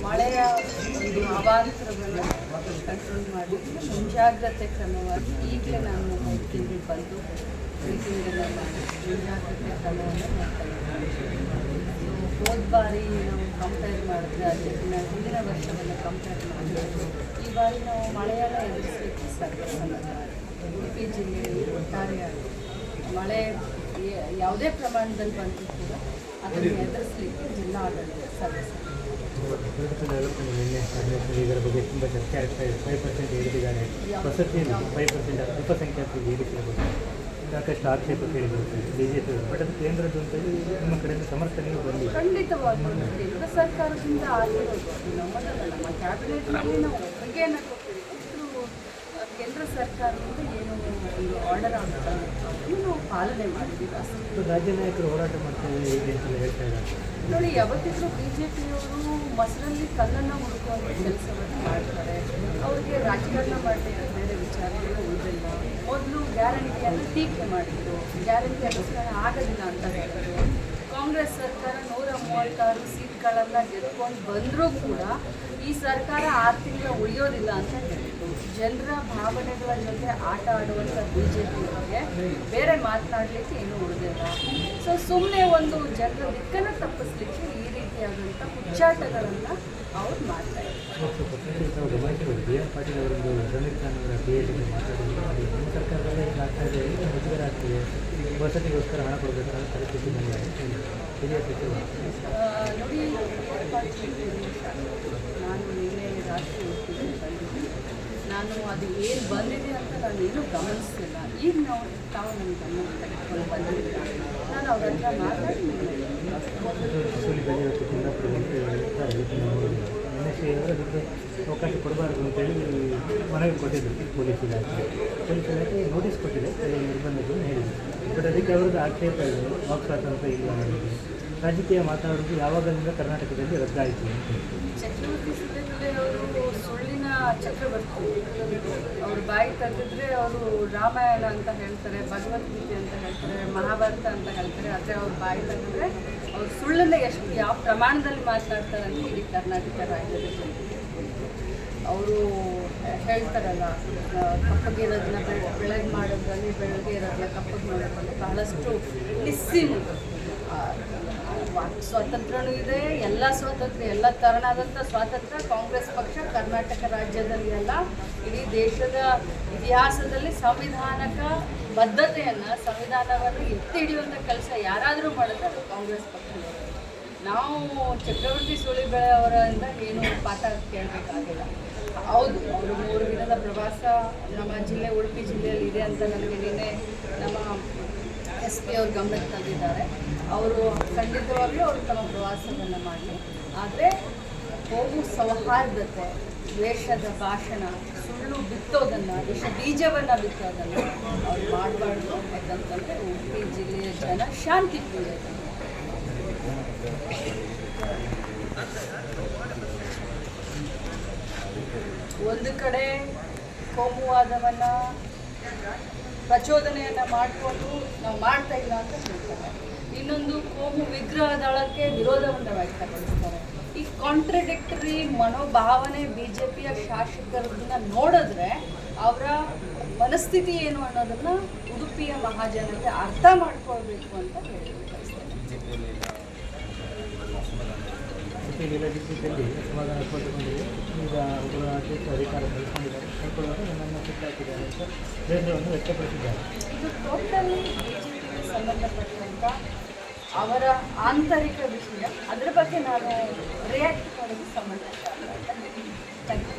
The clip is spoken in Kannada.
ಮಳೆಯ ಒಂದು ಅವಾಂತರವನ್ನು ಕಂಟ್ರೋಲ್ ಮಾಡಿ ಮುಂಜಾಗ್ರತೆ ಕ್ರಮವಾಗಿ ಈಗಲೇ ನಾನು 5 ತಿಂಗಳು ಬಂದು ಮೀಟಿಂಗನ್ನು ಮಾಡಿ ಮುಂಜಾಗ್ರತೆ ಕ್ರಮವನ್ನು ಮಾಡ್ತಾ ಇದ್ದೀನಿ. ಹೋದ ಬಾರಿ ನಾವು ಕಂಪೇರ್ ಮಾಡಿದ್ರೆ ಅದಕ್ಕಿಂತ ಹಿಂದಿನ ವರ್ಷವನ್ನು ಕಂಪೇರ್ ಮಾಡಿದ್ರೆ ಈ ಬಾರಿ ನಾವು ಮಳೆಯನ್ನು ಎದುರಿಸಲಿಕ್ಕೆ ಸರ್ವಸನ್ನದ್ಧ. ಉಡುಪಿ ಜಿಲ್ಲೆಯಲ್ಲಿ ಒಟ್ಟಾರೆಯಾಗಿ ಮಳೆ ಯಾವುದೇ ಪ್ರಮಾಣದಲ್ಲಿ ಬಂದರೂ ಕೂಡ ಅದನ್ನು ಎದುರಿಸಲಿಕ್ಕೆ ಜಿಲ್ಲಾ ಆಡಳಿತ ಸರ್ವಸನ್ನದ್ಧ. ಇದರ ಬಗ್ಗೆ ತುಂಬ ಚರ್ಚೆ ಆಗ್ತಾ ಇದೆ. 5% ಏರಿಸಿದ್ದಾರೆ, ವಸತಿಯಲ್ಲಿ 5% ಅಲ್ಪಸಂಖ್ಯಾತರಿಗೆ ಏರಿಸಿರಬಹುದು, ಸಾಕಷ್ಟು ಆಕ್ಷೇಪ ಕೇಳಿಬರುತ್ತದೆ ಬಿಜೆಪಿ. ಬಟ್ ಅದು ಕೇಂದ್ರದ ಅಂತೇಳಿ ನಿಮ್ಮ ಕಡೆಯಿಂದ ಸಮರ್ಥನೆಯೂ ಬಂದಿದೆ. ಖಂಡಿತವಾಗ್ಲೂ ಕೇಂದ್ರ ಸರ್ಕಾರದಿಂದ ಆಗಿರೋದು ಅದು ನಮ್ಮದಲ್ಲ. ನಮ್ಮ ಕ್ಯಾಬಿನೆಟ್ನಲ್ಲಿ ನಾವು ಒಪ್ಪಿಗೆಯನ್ನು ಕೊಟ್ಟಿದ್ದೀವಿ. ಕೇಂದ್ರ ಸರ್ಕಾರದಿಂದ ಏನು ಒಂದು ಆರ್ಡರ್ ಆಗುತ್ತೆ ಅದನ್ನು ನಾವು ಪಾಲನೆ ಮಾಡಿದ್ದೀವಿ ಅಷ್ಟೇ. ರಾಜ್ಯ ನಾಯಕರು ಹೋರಾಟ ಮಾಡ್ತಾರೆ ಹೇಗೆ ಅಂತ ಹೇಳ್ತಾ ಇದ್ದಾರೆ ನೋಡಿ. ಯಾವತ್ತಿದ್ರೂ ಬಿ ಜೆ ಪಿಯವರು ಮೊಸರಲ್ಲಿ ಕಲ್ಲನ್ನು ಹುಡುಕುವಂಥ ಕೆಲಸವನ್ನು ಮಾಡ್ತಾರೆ. ಅವರಿಗೆ ರಾಜಕಾರಣ ಮಾಡಲಿಕ್ಕೆ ಬೇರೆ ವಿಚಾರಗಳು ಉಳಿದಿಲ್ಲ. ಮೊದಲು ಗ್ಯಾರಂಟಿಯನ್ನು ಟೀಕೆ ಮಾಡಿದರು, ಗ್ಯಾರಂಟಿ ಅನುಷ್ಠಾನ ಆಗೋದಿಲ್ಲ ಅಂತ ಹೇಳಿದರು. ಕಾಂಗ್ರೆಸ್ ಸರ್ಕಾರ 136 ಸೀಟ್ಗಳನ್ನು ಗೆದ್ಕೊಂಡು ಬಂದರೂ ಕೂಡ ಈ ಸರ್ಕಾರ 6 ತಿಂಗಳು ಉಳಿಯೋದಿಲ್ಲ ಅಂತ ಹೇಳಿದರು. ಜನರ ಭಾವನೆಗಳ ಜೊತೆ ಆಟ ಆಡುವಂಥ ಬಿ ಜೆ ಪಿಯವರಿಗೆ ಬೇರೆ ಮಾತನಾಡಲಿಕ್ಕೆ ಏನೂ ಉಳಿದಿಲ್ಲ. ಸೊ ಸುಮ್ಮನೆ ಒಂದು ಜನರ ದಿಕ್ಕನ್ನು ತಪ್ಪಿಸ್ಲಿಕ್ಕೆ ಈ ರೀತಿಯಾದಂಥ ಹುಚ್ಚಾಟಗಳನ್ನು ಅವ್ರು ಮಾಡ್ತಾರೆ. ಬಿ ಆರ್ ಪಾಟೀಲ್ ಅವರೊಂದು ರಮೇಶ್ ಖಾನ್ ಅವರ ಸರ್ಕಾರದಲ್ಲೇ ಆಗ್ತಾ ಇದೆ, ಮುಜುಗರ ಆಗ್ತಿದೆ, ವಸತಿಗೋಸ್ಕರ ಹಣ ಕೊಡಬೇಕಾದ ಪರಿಸ್ಥಿತಿ ಬಂದಿದೆ. ಹಿರಿಯ ಸಚಿವ ನೋಡಿ, ನಾನು ನಿನ್ನೆ ರಾತ್ರಿ ಹೋಗ್ತಿದ್ದೀನಿ ಬಂದಿದ್ದೀನಿ. ನಾನು ಅದು ಏನು ಬಂದಿದೆ ಅಂತ ನಾನು ಏನೂ ಗಮನಿಸ್ತಿಲ್ಲ. ಈಗ ತಾವು ನನ್ನ ಗಮನ ತೆಗೆದುಕೊಂಡು ಬಂದಿಲ್ಲ. ನಾನು ಅವ್ರ ಹತ್ರ ಮಾತಾಡಿ ಅದಕ್ಕೆ ಅವಕಾಶ ಕೊಡಬಾರ್ದು ಅಂತೇಳಿ ಮನವಿ ಕೊಟ್ಟಿದ್ದರು ಪೊಲೀಸ್ ಇಲಾಖೆ ನೋಟಿಸ್ ಕೊಟ್ಟಿದೆ, ನಿರ್ಬಂಧಗಳನ್ನು ಹೇಳಿದೆ. ಬಟ್ ಅದಕ್ಕೆ ಅವ್ರದ್ದು ಆಕ್ಷೇಪ ಇದೆ, ವಾಕ್ ಸ್ವಾತಂತ್ರ್ಯ ಇಲ್ಲ ಅನ್ನೋದು. ರಾಜಕೀಯ ಮಾತಾಡೋದು ಯಾವಾಗಲಿಂದ ಕರ್ನಾಟಕದಲ್ಲಿ ರದ್ದಾಯಿತು. ಚಕ್ರವರ್ತಿ ಸುರೇಂದ್ರ ಅವರು ಸುಳ್ಳಿನ ಚಕ್ರವರ್ತಿ. ಅವರು ಬಾಯಿ ತೆಗೆದ್ರೆ ಅವರು ರಾಮಾಯಣ ಅಂತ ಹೇಳ್ತಾರೆ, ಭಗವದ್ಗೀತೆ ಅಂತ ಹೇಳ್ತಾರೆ, ಮಹಾಭಾರತ ಅಂತ ಹೇಳ್ತಾರೆ. ಆದರೆ ಅವ್ರು ಬಾಯಿ ತೆಗೆದ್ರೆ ಅವ್ರು ಸುಳ್ಳನ್ನು ಯಾವ ಪ್ರಮಾಣದಲ್ಲಿ ಮಾತನಾಡ್ತಾರೆ ಅಂತ ಇಡೀ ಕರ್ನಾಟಕ ರಾಜ್ಯದಲ್ಲಿ ಅವರು ಹೇಳ್ತಾರಲ್ಲ, ಕಪ್ಪಗಿರೋದನ್ನ ಬೆಳಗ್ಗೆ ಮಾಡೋದ್ರಲ್ಲಿ, ಬೆಳಗ್ಗೆ ಇರೋದನ್ನ ಕಪ್ಪಗೆ ಮಾಡೋದ್ರಲ್ಲಿ ಬಹಳಷ್ಟು ಮಿಸ್ಸಿಂಗ್. ಸ್ವಾತಂತ್ರ್ಯನೂ ಇದೆ, ಎಲ್ಲ ಸ್ವಾತಂತ್ರ್ಯ, ಎಲ್ಲ ಥರನಾದಂಥ ಸ್ವಾತಂತ್ರ್ಯ ಕಾಂಗ್ರೆಸ್ ಪಕ್ಷ ಕರ್ನಾಟಕ ರಾಜ್ಯದಲ್ಲಿ ಅಲ್ಲ, ಇಡೀ ದೇಶದ ಇತಿಹಾಸದಲ್ಲಿ ಸಂವಿಧಾನಕ ಬದ್ಧತೆಯನ್ನು, ಸಂವಿಧಾನವನ್ನು ಎತ್ತಿ ಹಿಡಿಯುವಂಥ ಕೆಲಸ ಯಾರಾದರೂ ಮಾಡಿದ್ರೆ ಅದು ಕಾಂಗ್ರೆಸ್ ಪಕ್ಷದವರು. ನಾವು ಚಕ್ರವರ್ತಿ ಸೂಲಿಬೆಳೆ ಅವರಿಂದ ಏನು ಪಾಠ ಕೇಳಬೇಕಾಗಿಲ್ಲ. ಹೌದು, ಅವರು 3 ದಿನದ ಪ್ರವಾಸ ನಮ್ಮ ಜಿಲ್ಲೆ ಉಡುಪಿ ಜಿಲ್ಲೆಯಲ್ಲಿ ಇದೆ ಅಂತ ನನಗೆ ನಿನ್ನೆ ನಮ್ಮ SP ಅವ್ರ ಗಮನಕ್ಕೆ ತಂದಿದ್ದಾರೆ. ಅವರು ಖಂಡಿತವಾಗ್ಲೂ ಅವರು ತಮ್ಮ ಪ್ರವಾಸವನ್ನು ಮಾಡಲಿ. ಆದರೆ ಕೋಮು ಸೌಹಾರ್ದತೆ, ದ್ವೇಷದ ಭಾಷಣ, ಸುಳ್ಳು ಬಿತ್ತೋದನ್ನು, ವಿಷ ಬೀಜವನ್ನು ಬಿತ್ತೋದನ್ನು ಅವ್ರು ಮಾಡಬಾರ್ದು. ಯಾಕಂತಂದರೆ ಉಡುಪಿ ಜಿಲ್ಲೆಯ ಜನ ಶಾಂತಿ ಪ್ರಿಯ. ಒಂದು ಕಡೆ ಕೋಮುವಾದವನ್ನು, ಪ್ರಚೋದನೆಯನ್ನು ಮಾಡಿಕೊಂಡು ನಾವು ಮಾಡ್ತಾ ಇಲ್ಲ ಅಂತ ಹೇಳ್ತಾರೆ. ಇನ್ನೊಂದು ಕೋಮು ವಿಗ್ರಹ ದಳಕ್ಕೆ ವಿರೋಧವನ್ನು ವ್ಯಕ್ತಪಡಿಸ್ತಾರೆ. ಈ ಕಾಂಟ್ರಡಿಕ್ಟರಿ ಮನೋಭಾವನೆ ಬಿ ಜೆ ಪಿಯ ಶಾಸಕರನ್ನ ನೋಡಿದ್ರೆ ಅವರ ಮನಸ್ಥಿತಿ ಏನು ಅನ್ನೋದನ್ನು ಉಡುಪಿಯ ಮಹಾಜನತೆ ಅರ್ಥ ಮಾಡ್ಕೊಳ್ಬೇಕು ಅಂತ ಹೇಳಿಬಿಟ್ಟಿಸ್ತೇನೆ. ಈಗ ಒಬ್ಬರ ಅಧ್ಯಕ್ಷ ಅಧಿಕಾರ ಕಳ್ಕೊಂಡಿದ್ದಾರೆ, ಕಳ್ಕೊಳ್ಳೋದು ನನ್ನನ್ನು ಸುತ್ತಾಕಿದ್ದಾರೆ ಅಂತ ಬೇಸರವನ್ನು ವ್ಯಕ್ತಪಡಿಸಿದ್ದಾರೆ. ಇದು ಟೋಟಲಿ ಬಿಜೆಪಿಗೆ ಸಂಬಂಧಪಟ್ಟಂಥ ಅವರ ಆಂತರಿಕ ವಿಷಯ. ಅದರ ಬಗ್ಗೆ ನಾನು ರಿಯಾಕ್ಟ್ ಮಾಡೋದು ಸಂಬಂಧ. Thank you.